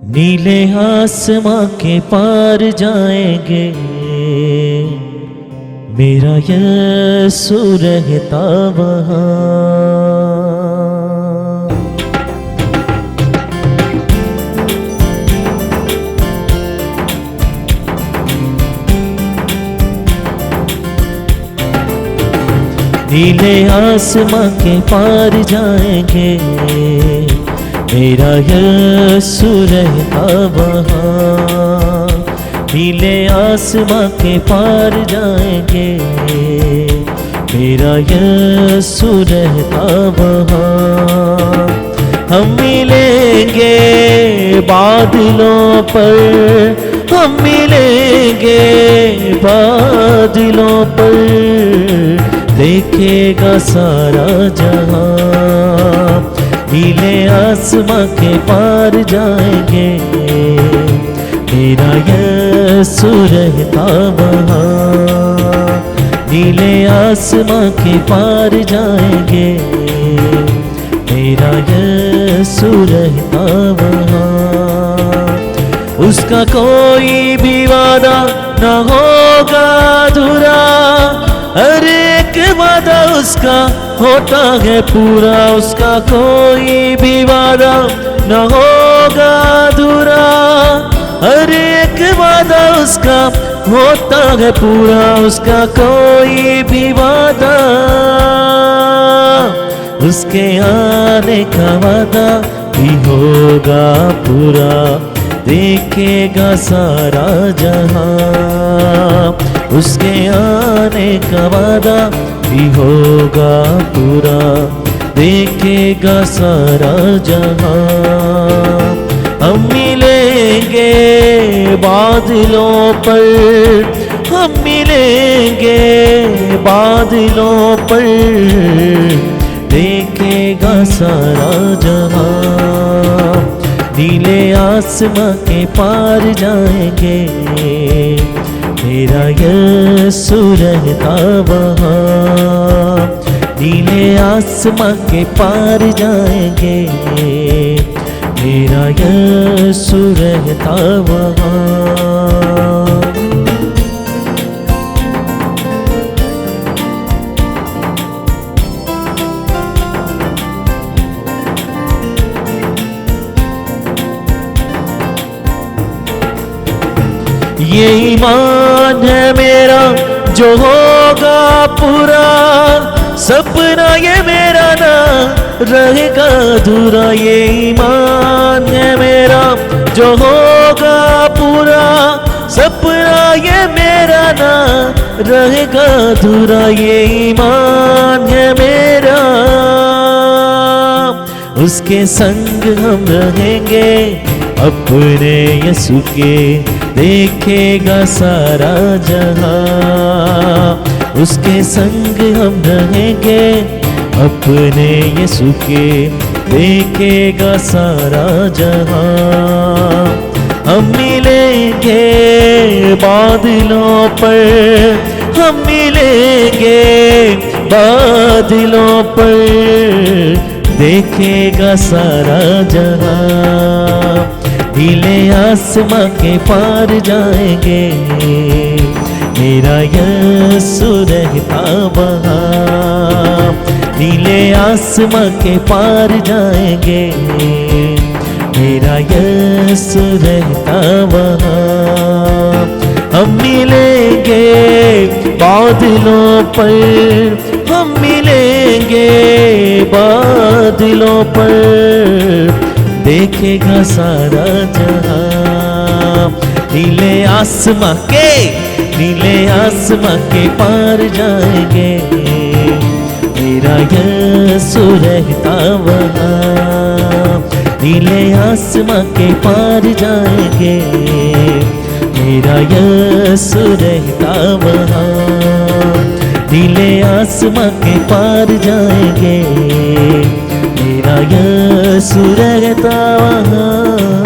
नीले आसमां के पार जाएंगे, मेरा यीशु रहता वहाँ। नीले आसमां के पार जाएंगे, मेरा यीशु रहता वहाँ। नीले आसमां के पार जाएंगे, मेरा यीशु रहता वहाँ। हम मिलेंगे बादलों पर, हम मिलेंगे बादलों पर, देखेगा सारा जहां। नीले आसमां के पार जाएंगे, मेरा यीशु रहता वहाँ। नीले आसमां के पार जाएंगे, मेरा यीशु रहता वहाँ। उसका कोई भी वादा न होगा अधूरा, हर एक वादा उसका होता है पूरा। उसका कोई भी वादा न होगा अधूरा, हर एक वादा उसका होता है पूरा। उसका कोई भी वादा, उसके आने का वादा भी होगा पूरा, देखेगा सारा जहां। उसके आने का वादा भी होगा पूरा, देखेगा सारा जहां। हम मिलेंगे बादलों पर, हम मिलेंगे बादलों पर, देखेगा सारा जहां। नीले आसमां के पार जाएंगे, मेरा यीशु रहता वहाँ। नीले आसमां के पार जाएंगे, मेरा यीशु रहता वहाँ। ये ईमान है मेरा जो होगा पूरा, सपना ये मेरा ना रहेगा अधूरा। ये ईमान है मेरा जो होगा पूरा, सपना ये मेरा ना रहेगा अधूरा। ये ईमान है मेरा, उसके संग हम रहेंगे अपने यीशु के, देखेगा सारा जहां। उसके संग हम रहेंगे अपने यीशु के, देखेगा सारा जहां। हम मिलेंगे बादलों पर, हम मिलेंगे बादलों पर, देखेगा सारा जहां। नीले आसमां के पार जाएंगे, मेरा यीशु रहता वहाँ। नीले आसमां के पार जाएंगे, मेरा यीशु रहता वहाँ। हम मिलेंगे बादलों पर, हम मिलेंगे बादलों पर, देखेगा सारा जहां। नीले आसमां के, नीले आसमां के पार जाएंगे, मेरा यीशु रहता वहाँ। नीले आसमां के पार जाएंगे, मेरा यीशु रहता वहाँ। नीले आसमां के पार जाएंगे, मेरा यीशु रहता वहाँ।